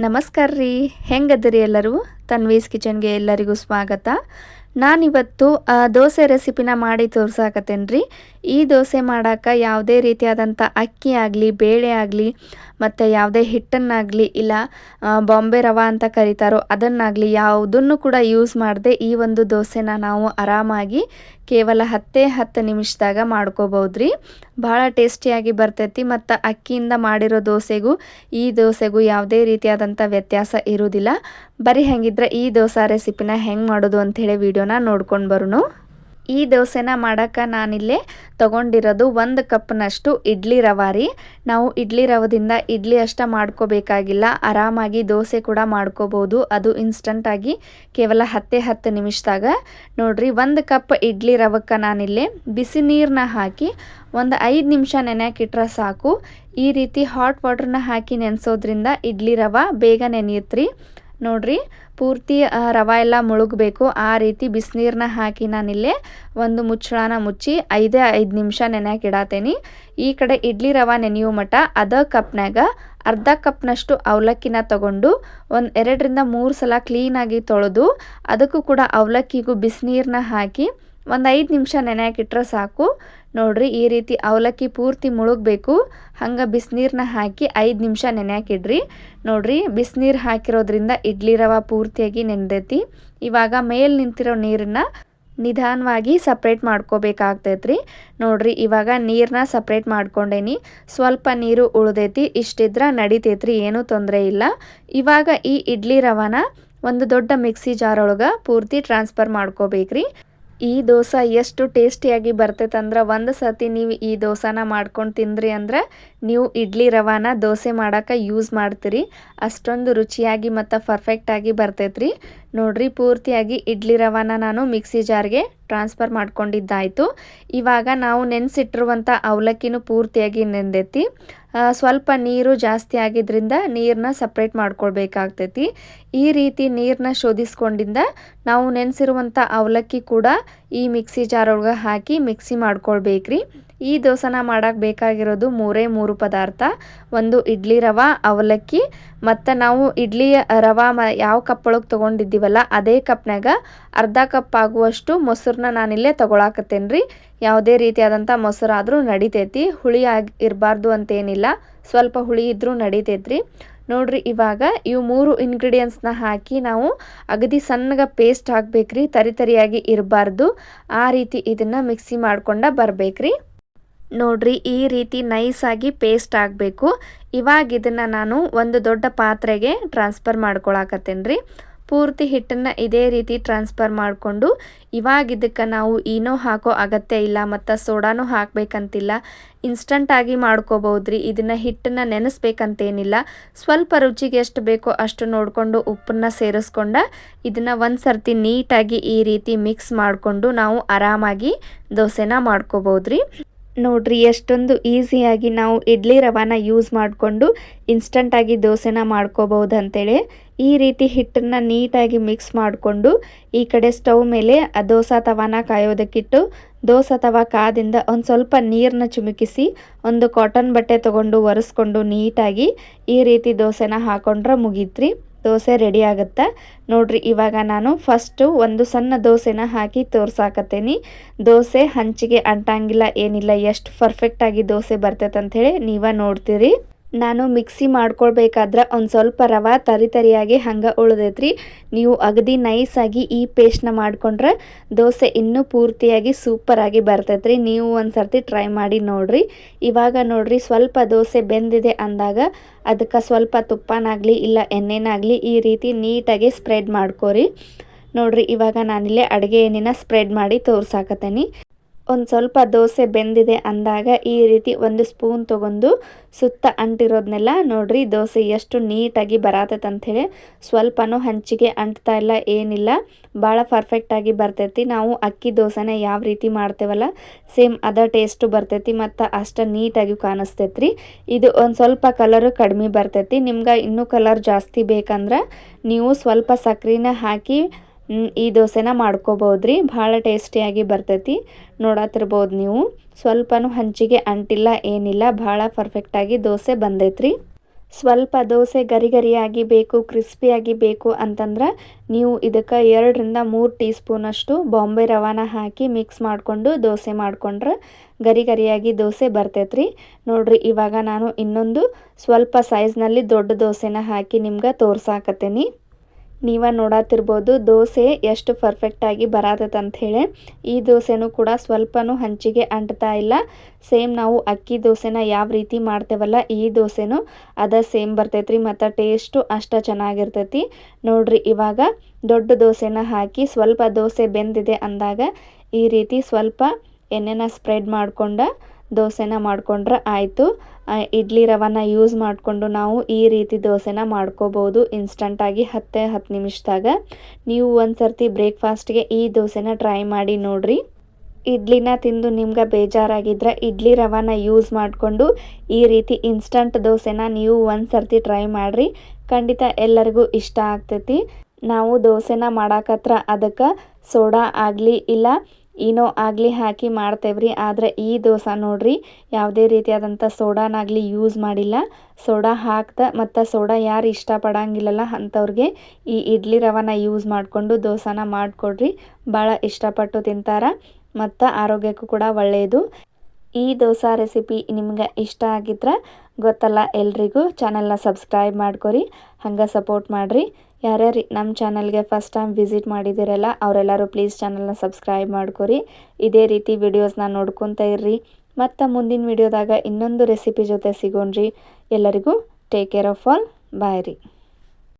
ನಮಸ್ಕಾರ ರೀ. ಹೆಂಗದಿರಿ ಎಲ್ಲರೂ? ತನ್ವೀಸ್ ಕಿಚನ್ಗೆ ಎಲ್ಲರಿಗೂ ಸ್ವಾಗತ. ನಾನಿವತ್ತು ದೋಸೆ ರೆಸಿಪಿನ ಮಾಡಿ ತೋರ್ಸಾಕತ್ತೇನೆ ರೀ. ಈ ದೋಸೆ ಮಾಡೋಕೆ ಯಾವುದೇ ರೀತಿಯಾದಂಥ ಅಕ್ಕಿ ಆಗಲಿ, ಬೇಳೆ ಆಗಲಿ, ಮತ್ತು ಯಾವುದೇ ಹಿಟ್ಟನ್ನಾಗಲಿ ಇಲ್ಲ ಬಾಂಬೆ ರವೆ ಅಂತ ಕರೀತಾರೋ ಅದನ್ನಾಗಲಿ ಯಾವುದನ್ನು ಕೂಡ ಯೂಸ್ ಮಾಡದೆ ಈ ಒಂದು ದೋಸೆನ ನಾವು ಆರಾಮಾಗಿ ಕೇವಲ 10 ನಿಮಿಷದಾಗ ಮಾಡ್ಕೋಬೋದ್ರಿ. ಭಾಳ ಟೇಸ್ಟಿಯಾಗಿ ಬರ್ತೈತಿ. ಮತ್ತು ಅಕ್ಕಿಯಿಂದ ಮಾಡಿರೋ ದೋಸೆಗೂ ಈ ದೋಸೆಗೂ ಯಾವುದೇ ರೀತಿಯಾದಂಥ ವ್ಯತ್ಯಾಸ ಇರೋದಿಲ್ಲ. ಬರೀ ಹಾಗಿದ್ರೆ ಈ ದೋಸೆ ರೆಸಿಪಿನ ಹೆಂಗೆ ಮಾಡೋದು ಅಂಥೇಳಿ ವಿಡಿಯೋನ ನೋಡ್ಕೊಂಡು ಬರೋಣ. ಈ ದೋಸೆನ ಮಾಡೋಕೆ ನಾನಿಲ್ಲೇ ತೊಗೊಂಡಿರೋದು 1 ಕಪ್ನಷ್ಟು ಇಡ್ಲಿ ರವೆ ರೀ. ನಾವು ಇಡ್ಲಿ ರವದಿಂದ ಇಡ್ಲಿ ಅಷ್ಟೇ ಮಾಡ್ಕೋಬೇಕಾಗಿಲ್ಲ, ಆರಾಮಾಗಿ ದೋಸೆ ಕೂಡ ಮಾಡ್ಕೋಬೋದು. ಅದು ಇನ್ಸ್ಟಂಟಾಗಿ ಕೇವಲ 10 ನಿಮಿಷದಾಗ. ನೋಡಿರಿ, 1 ಕಪ್ ಇಡ್ಲಿ ರವಕ್ಕೆ ನಾನಿಲ್ಲೇ ಬಿಸಿ ನೀರನ್ನ ಹಾಕಿ ಒಂದು 5 ನಿಮಿಷ ನೆನೆಯಾಕಿಟ್ರೆ ಸಾಕು. ಈ ರೀತಿ ಹಾಟ್ ವಾಟ್ರನ್ನ ಹಾಕಿ ನೆನೆಸೋದ್ರಿಂದ ಇಡ್ಲಿ ರವೆ ಬೇಗ ನೆನೆಯುತ್ತೆ. ನೋಡಿರಿ, ಪೂರ್ತಿ ರವೆ ಎಲ್ಲ ಮುಳುಗಬೇಕು. ಆ ರೀತಿ ಬಿಸಿನೀರನ್ನ ಹಾಕಿ ನಾನಿಲ್ಲೇ ಒಂದು ಮುಚ್ಚಳನ ಮುಚ್ಚಿ 5 ನಿಮಿಷ ನೆನೆಯಾಕಿಡತ್ತೇನೆ. ಈ ಕಡೆ ಇಡ್ಲಿ ರವೆ ನೆನೆಯೋ ಮಟ್ಟ ಅದೇ ಕಪ್ನಾಗ ಅರ್ಧ ಕಪ್ನಷ್ಟು ಅವಲಕ್ಕಿನ ತಗೊಂಡು ಒಂದು 2-3 ಸಲ ಕ್ಲೀನಾಗಿ ತೊಳೆದು ಅದಕ್ಕೂ ಕೂಡ ಅವಲಕ್ಕಿಗೂ ಬಿಸಿನೀರನ್ನ ಹಾಕಿ ಒಂದು 5 ನಿಮಿಷ ನೆನೆಯಾಕಿಟ್ರೆ ಸಾಕು. ನೋಡಿರಿ, ಈ ರೀತಿ ಅವಲಕ್ಕಿ ಪೂರ್ತಿ ಮುಳುಗಬೇಕು. ಹಂಗೆ ಬಿಸಿನೀರನ್ನ ಹಾಕಿ 5 ನಿಮಿಷ ನೆನೆಯಾಕಿಡ್ರಿ. ನೋಡಿರಿ, ಬಿಸಿನೀರು ಹಾಕಿರೋದ್ರಿಂದ ಇಡ್ಲಿ ರವೆ ಪೂರ್ತಿಯಾಗಿ ನೆನೆದೈತಿ. ಇವಾಗ ಮೇಲೆ ನಿಂತಿರೋ ನೀರನ್ನು ನಿಧಾನವಾಗಿ ಸಪ್ರೇಟ್ ಮಾಡ್ಕೋಬೇಕಾಗ್ತೈತ್ರಿ. ನೋಡಿರಿ, ಇವಾಗ ನೀರನ್ನ ಸಪ್ರೇಟ್ ಮಾಡ್ಕೊಂಡೇನಿ. ಸ್ವಲ್ಪ ನೀರು ಉಳಿದೈತಿ, ಇಷ್ಟಿದ್ರೆ ನಡಿತೈತ್ರಿ, ಏನೂ ತೊಂದರೆ ಇಲ್ಲ. ಇವಾಗ ಈ ಇಡ್ಲಿ ರವೆನ ಒಂದು ದೊಡ್ಡ ಮಿಕ್ಸಿ ಜಾರ್ ಒಳಗೆ ಪೂರ್ತಿ ಟ್ರಾನ್ಸ್ಫರ್ ಮಾಡ್ಕೋಬೇಕ್ರಿ. ಈ ದೋಸೆ ಎಷ್ಟು ಟೇಸ್ಟಿಯಾಗಿ ಬರ್ತೈತೆ ಅಂದ್ರೆ ಒಂದು ಸರ್ತಿ ನೀವು ಈ ದೋಸೆನ ಮಾಡ್ಕೊಂಡು ತಿಂದ್ರಿ ಅಂದ್ರೆ ನೀವು ಇಡ್ಲಿ ರವಾನ ದೋಸೆ ಮಾಡೋಕೆ ಯೂಸ್ ಮಾಡ್ತೀರಿ. ಅಷ್ಟೊಂದು ರುಚಿಯಾಗಿ ಮತ್ತು ಪರ್ಫೆಕ್ಟಾಗಿ ಬರ್ತೈತ್ರಿ. ನೋಡಿರಿ, ಪೂರ್ತಿಯಾಗಿ ಇಡ್ಲಿ ರವಾನ ನಾನು ಮಿಕ್ಸಿ ಜಾರ್ಗೆ ಟ್ರಾನ್ಸ್ಫರ್ ಮಾಡ್ಕೊಂಡಿದ್ದಾಯಿತು. ಇವಾಗ ನಾವು ನೆನೆಸಿಟ್ಟಿರುವಂಥ ಅವಲಕ್ಕಿನೂ ಪೂರ್ತಿಯಾಗಿ ನೆಂದೈತಿ. ಸ್ವಲ್ಪ ನೀರು ಜಾಸ್ತಿ ಆಗಿದ್ದರಿಂದ ನೀರನ್ನ ಸಪ್ರೇಟ್ ಮಾಡ್ಕೊಳ್ಬೇಕಾಗ್ತೈತಿ. ಈ ರೀತಿ ನೀರನ್ನ ಶೋಧಿಸ್ಕೊಂಡಿಂದ ನಾವು ನೆನೆಸಿರುವಂಥ ಅವಲಕ್ಕಿ ಕೂಡ ಈ ಮಿಕ್ಸಿ ಜಾರ್ ಒಳಗೆ ಹಾಕಿ ಮಿಕ್ಸಿ ಮಾಡ್ಕೊಳ್ಬೇಕ್ರಿ. ಈ ದೋಸೆನ ಮಾಡೋಕೆ ಬೇಕಾಗಿರೋದು 3 ಪದಾರ್ಥ. ಒಂದು ಇಡ್ಲಿ ರವೆ, ಅವಲಕ್ಕಿ, ಮತ್ತು ನಾವು ಇಡ್ಲಿ ರವೆ ಯಾವ ಕಪ್ ಒಳಗೆ ತೊಗೊಂಡಿದ್ದೀವಲ್ಲ ಅದೇ ಕಪ್ನಾಗ ಅರ್ಧ ಕಪ್ ಆಗುವಷ್ಟು ಮೊಸರನ್ನ ನಾನಿಲ್ಲೇ ತೊಗೊಳಕತ್ತೇನೆ ರೀ. ಯಾವುದೇ ರೀತಿಯಾದಂಥ ಮೊಸರಾದರೂ ನಡಿತೈತಿ, ಹುಳಿ ಇರಬಾರ್ದು ಅಂತೇನಿಲ್ಲ, ಸ್ವಲ್ಪ ಹುಳಿ ಇದ್ದರೂ ನಡಿತೈತ್ರಿ. ನೋಡಿರಿ, ಇವಾಗ ಇವು 3 ಇಂಗ್ರೀಡಿಯೆಂಟ್ಸ್ನ ಹಾಕಿ ನಾವು ಅಗದಿ ಸಣ್ಣಗೆ ಪೇಸ್ಟ್ ಹಾಕಬೇಕ್ರಿ. ತರಿಯಾಗಿ ಇರಬಾರ್ದು. ಆ ರೀತಿ ಇದನ್ನು ಮಿಕ್ಸಿ ಮಾಡ್ಕೊಂಡು ಬರಬೇಕ್ರಿ. ನೋಡಿರಿ, ಈ ರೀತಿ ನೈಸಾಗಿ ಪೇಸ್ಟ್ ಆಗಬೇಕು. ಇವಾಗ ಇದನ್ನು ನಾನು ಒಂದು ದೊಡ್ಡ ಪಾತ್ರೆಗೆ ಟ್ರಾನ್ಸ್ಫರ್ ಮಾಡ್ಕೊಳಕತ್ತೇನೆ ರೀ. ಪೂರ್ತಿ ಹಿಟ್ಟನ್ನು ಇದೇ ರೀತಿ ಟ್ರಾನ್ಸ್ಫರ್ ಮಾಡಿಕೊಂಡು ಇವಾಗ ಇದಕ್ಕೆ ನಾವು ಏನೋ ಹಾಕೋ ಅಗತ್ಯ ಇಲ್ಲ ಮತ್ತು ಸೋಡಾನೂ ಹಾಕಬೇಕಂತಿಲ್ಲ. ಇನ್ಸ್ಟಂಟಾಗಿ ಮಾಡ್ಕೋಬೋದ್ರಿ. ಇದನ್ನು ಹಿಟ್ಟನ್ನು ನೆನೆಸ್ಬೇಕಂತೇನಿಲ್ಲ. ಸ್ವಲ್ಪ ರುಚಿಗೆ ಎಷ್ಟು ಬೇಕೋ ಅಷ್ಟು ನೋಡಿಕೊಂಡು ಉಪ್ಪನ್ನು ಸೇರಿಸ್ಕೊಂಡು ಇದನ್ನು ಒಂದು ಸರ್ತಿ ನೀಟಾಗಿ ಈ ರೀತಿ ಮಿಕ್ಸ್ ಮಾಡಿಕೊಂಡು ನಾವು ಆರಾಮಾಗಿ ದೋಸೆನ ಮಾಡ್ಕೋಬೋದ್ರಿ. ನೋಡಿರಿ, ಎಷ್ಟೊಂದು ಈಸಿಯಾಗಿ ನಾವು ಇಡ್ಲಿ ರವಾನ ಯೂಸ್ ಮಾಡಿಕೊಂಡು ಇನ್ಸ್ಟಂಟಾಗಿ ದೋಸೆನ ಮಾಡ್ಕೋಬೋದು ಅಂತೇಳಿ. ಈ ರೀತಿ ಹಿಟ್ಟನ್ನು ನೀಟಾಗಿ ಮಿಕ್ಸ್ ಮಾಡಿಕೊಂಡು ಈ ಕಡೆ ಸ್ಟವ್ ಮೇಲೆ ದೋಸೆ ತವಾನ ಕಾಯೋದಕ್ಕಿಟ್ಟು ದೋಸೆ ತವ ಕಾದಿಂದ ಒಂದು ಸ್ವಲ್ಪ ನೀರನ್ನ ಚಿಮುಕಿಸಿ ಒಂದು ಕಾಟನ್ ಬಟ್ಟೆ ತೊಗೊಂಡು ಒರೆಸ್ಕೊಂಡು ನೀಟಾಗಿ ಈ ರೀತಿ ದೋಸೆನ ಹಾಕೊಂಡ್ರೆ ಮುಗೀತ್ರಿ. ದೋಸೆ ರೆಡಿ ಆಗುತ್ತೆ. ನೋಡಿರಿ, ಇವಾಗ ನಾನು ಫಸ್ಟು ಒಂದು ಸಣ್ಣ ದೋಸೆನ ಹಾಕಿ ತೋರ್ಸಾಕತ್ತೇನಿ. ದೋಸೆ ಹಂಚಿಗೆ ಅಂಟಂಗಿಲ್ಲ, ಏನಿಲ್ಲ, ಎಷ್ಟು ಪರ್ಫೆಕ್ಟಾಗಿ ದೋಸೆ ಬರ್ತೈತೆ ಅಂಥೇಳಿ ನೀವೇ ನೋಡ್ತೀರಿ. ನಾನು ಮಿಕ್ಸಿ ಮಾಡ್ಕೊಳ್ಬೇಕಾದ್ರೆ ಒಂದು ಸ್ವಲ್ಪ ರವೆ ತರಿಯಾಗಿ ಹಂಗೆ ಉಳಿದೈತ್ರಿ. ನೀವು ಅಗದಿ ನೈಸಾಗಿ ಈ ಪೇಸ್ಟ್ನ ಮಾಡಿಕೊಂಡ್ರೆ ದೋಸೆ ಇನ್ನೂ ಪೂರ್ತಿಯಾಗಿ ಸೂಪರಾಗಿ ಬರ್ತೈತ್ರಿ. ನೀವು ಒಂದು ಸರ್ತಿ ಟ್ರೈ ಮಾಡಿ ನೋಡಿರಿ. ಇವಾಗ ನೋಡಿರಿ, ಸ್ವಲ್ಪ ದೋಸೆ ಬೆಂದಿದೆ ಅಂದಾಗ ಅದಕ್ಕೆ ಸ್ವಲ್ಪ ತುಪ್ಪನಾಗಲಿ ಇಲ್ಲ ಎಣ್ಣೆನಾಗಲಿ ಈ ರೀತಿ ನೀಟಾಗಿ ಸ್ಪ್ರೆಡ್ ಮಾಡ್ಕೋರಿ. ನೋಡಿರಿ, ಇವಾಗ ನಾನಿಲ್ಲೇ ಅಡುಗೆ ಎಣ್ಣೆನ ಸ್ಪ್ರೆಡ್ ಮಾಡಿ ತೋರ್ಸಾಕತ್ತೇನೆ. ಒಂದು ಸ್ವಲ್ಪ ದೋಸೆ ಬೆಂದಿದೆ ಅಂದಾಗ ಈ ರೀತಿ ಒಂದು ಸ್ಪೂನ್ ತೊಗೊಂಡು ಸುತ್ತ ಅಂಟಿರೋದನ್ನೆಲ್ಲ ನೋಡಿರಿ ದೋಸೆ ಎಷ್ಟು ನೀಟಾಗಿ ಬರತೈತೆ ಅಂಥೇಳಿ. ಸ್ವಲ್ಪನೂ ಹಂಚಿಗೆ ಅಂಟ್ತಾ ಇಲ್ಲ, ಏನಿಲ್ಲ, ಭಾಳ ಪರ್ಫೆಕ್ಟಾಗಿ ಬರ್ತೈತಿ. ನಾವು ಅಕ್ಕಿ ದೋಸೆನ ಯಾವ ರೀತಿ ಮಾಡ್ತೇವಲ್ಲ ಸೇಮ್ ಅದೇ ಟೇಸ್ಟು ಬರ್ತೈತಿ ಮತ್ತು ಅಷ್ಟು ನೀಟಾಗಿ ಕಾಣಿಸ್ತೈತ್ರಿ. ಇದು ಒಂದು ಸ್ವಲ್ಪ ಕಲರು ಕಡಿಮೆ ಬರ್ತೈತಿ. ನಿಮ್ಗೆ ಇನ್ನೂ ಕಲರ್ ಜಾಸ್ತಿ ಬೇಕಂದ್ರೆ ನೀವು ಸ್ವಲ್ಪ ಸಕ್ಕರೆನ ಹಾಕಿ ಈ ದೋಸೆನ ಮಾಡ್ಕೋಬೋದ್ರಿ. ಭಾಳ ಟೇಸ್ಟಿಯಾಗಿ ಬರ್ತೈತಿ. ನೋಡತ್ತಿರ್ಬೋದು ನೀವು, ಸ್ವಲ್ಪನೂ ಹಂಚಿಗೆ ಅಂಟಿಲ್ಲ, ಏನಿಲ್ಲ, ಭಾಳ ಪರ್ಫೆಕ್ಟಾಗಿ ದೋಸೆ ಬಂದೈತ್ರಿ. ಸ್ವಲ್ಪ ದೋಸೆ ಗರಿ ಗರಿಯಾಗಿ ಬೇಕು, ಕ್ರಿಸ್ಪಿಯಾಗಿ ಬೇಕು ಅಂತಂದ್ರೆ ನೀವು ಇದಕ್ಕೆ 2-3 ಟೀ ಸ್ಪೂನಷ್ಟು ಬಾಂಬೆ ರವಾನ ಹಾಕಿ ಮಿಕ್ಸ್ ಮಾಡಿಕೊಂಡು ದೋಸೆ ಮಾಡ್ಕೊಂಡ್ರೆ ಗರಿ ಗರಿಯಾಗಿ ದೋಸೆ ಬರ್ತೈತ್ರಿ. ನೋಡ್ರಿ, ಇವಾಗ ನಾನು ಇನ್ನೊಂದು ಸ್ವಲ್ಪ ಸೈಜ್ನಲ್ಲಿ ದೊಡ್ಡ ದೋಸೆನ ಹಾಕಿ ನಿಮ್ಗೆ ತೋರ್ಸಾಕತ್ತೇನಿ. ನೀವ ನೋಡತ್ತಿರ್ಬೋದು ದೋಸೆ ಎಷ್ಟು ಪರ್ಫೆಕ್ಟಾಗಿ ಬರತೈತೆ ಅಂಥೇಳಿ. ಈ ದೋಸೆನೂ ಕೂಡ ಸ್ವಲ್ಪನೂ ಹಂಚಿಗೆ ಅಂಟ್ತಾ ಇಲ್ಲ. ಸೇಮ್ ನಾವು ಅಕ್ಕಿ ದೋಸೆನ ಯಾವ ರೀತಿ ಮಾಡ್ತೇವಲ್ಲ ಈ ದೋಸೆನೂ ಅದ ಸೇಮ್ ಬರ್ತೈತ್ರಿ ಮತ್ತು ಟೇಸ್ಟು ಅಷ್ಟು ಚೆನ್ನಾಗಿರ್ತೈತಿ. ನೋಡ್ರಿ, ಇವಾಗ ದೊಡ್ಡ ದೋಸೆನ ಹಾಕಿ ಸ್ವಲ್ಪ ದೋಸೆ ಬೆಂದಿದೆ ಅಂದಾಗ ಈ ರೀತಿ ಸ್ವಲ್ಪ ಎಣ್ಣೆನ ಸ್ಪ್ರೆಡ್ ಮಾಡ್ಕೊಂಡು ದೋಸೆನ ಮಾಡ್ಕೊಂಡ್ರೆ ಆಯಿತು. ಇಡ್ಲಿ ರವಾನ ಯೂಸ್ ಮಾಡಿಕೊಂಡು ನಾವು ಈ ರೀತಿ ದೋಸೆನ ಮಾಡ್ಕೋಬೋದು ಇನ್ಸ್ಟಂಟಾಗಿ 10 ನಿಮಿಷದಾಗ. ನೀವು ಒಂದು ಸರ್ತಿ ಬ್ರೇಕ್ಫಾಸ್ಟ್ಗೆ ಈ ದೋಸೆನ ಟ್ರೈ ಮಾಡಿ ನೋಡ್ರಿ. ಇಡ್ಲಿನ ತಿಂದು ನಿಮ್ಗೆ ಬೇಜಾರಾಗಿದ್ರೆ ಇಡ್ಲಿ ರವಾನ ಯೂಸ್ ಮಾಡಿಕೊಂಡು ಈ ರೀತಿ ಇನ್ಸ್ಟಂಟ್ ದೋಸೆನ ನೀವು ಒಂದು ಸರ್ತಿ ಟ್ರೈ ಮಾಡಿರಿ. ಖಂಡಿತ ಎಲ್ಲರಿಗೂ ಇಷ್ಟ ಆಗ್ತೈತಿ. ನಾವು ದೋಸೆನ ಮಾಡಾಕತ್ರ ಅದಕ್ಕೆ ಸೋಡಾ ಆಗಲಿ ಇಲ್ಲ ಏನೋ ಆಗಲಿ ಹಾಕಿ ಮಾಡ್ತೇವ್ರಿ. ಆದರೆ ಈ ದೋಸೆ ನೋಡ್ರಿ ಯಾವುದೇ ರೀತಿಯಾದಂಥ ಸೋಡಾನಾಗಲಿ ಯೂಸ್ ಮಾಡಿಲ್ಲ. ಸೋಡಾ ಹಾಕ್ದೆ ಮತ್ತು ಸೋಡಾ ಯಾರು ಇಷ್ಟಪಡಂಗಿಲ್ಲಲ್ಲ ಅಂಥವ್ರಿಗೆ ಈ ಇಡ್ಲಿ ರವಾನ ಯೂಸ್ ಮಾಡಿಕೊಂಡು ದೋಸೆನ ಮಾಡಿಕೊಡ್ರಿ. ಭಾಳ ಇಷ್ಟಪಟ್ಟು ತಿಂತಾರೆ ಮತ್ತು ಆರೋಗ್ಯಕ್ಕೂ ಕೂಡ ಒಳ್ಳೆಯದು. ಈ ದೋಸೆ ರೆಸಿಪಿ ನಿಮ್ಗೆ ಇಷ್ಟ ಆಗಿದ್ರೆ ಗೊತ್ತಲ್ಲ ಎಲ್ರಿಗೂ ಚಾನಲ್ನ ಸಬ್ಸ್ಕ್ರೈಬ್ ಮಾಡ್ಕೊರಿ, ಹಂಗೆ ಸಪೋರ್ಟ್ ಮಾಡಿರಿ. ಯಾರ್ಯಾರು ನಮ್ಮ ಚಾನಲ್ಗೆ ಫಸ್ಟ್ ಟೈಮ್ ವಿಸಿಟ್ ಮಾಡಿದ್ದೀರಲ್ಲ ಅವರೆಲ್ಲರೂ ಪ್ಲೀಸ್ ಚಾನಲ್ನ ಸಬ್ಸ್ಕ್ರೈಬ್ ಮಾಡ್ಕೊರಿ. ಇದೇ ರೀತಿ ವಿಡಿಯೋಸ್ನ ನೋಡ್ಕೊತ ಇರ್ರಿ. ಮತ್ತು ಮುಂದಿನ ವಿಡಿಯೋದಾಗ ಇನ್ನೊಂದು ರೆಸಿಪಿ ಜೊತೆ ಸಿಗೋಣ್ರಿ. ಎಲ್ಲರಿಗೂ ಟೇಕ್ ಕೇರ್ ಆಫ್ ಆಲ್. ಬಾಯ್ ರೀ.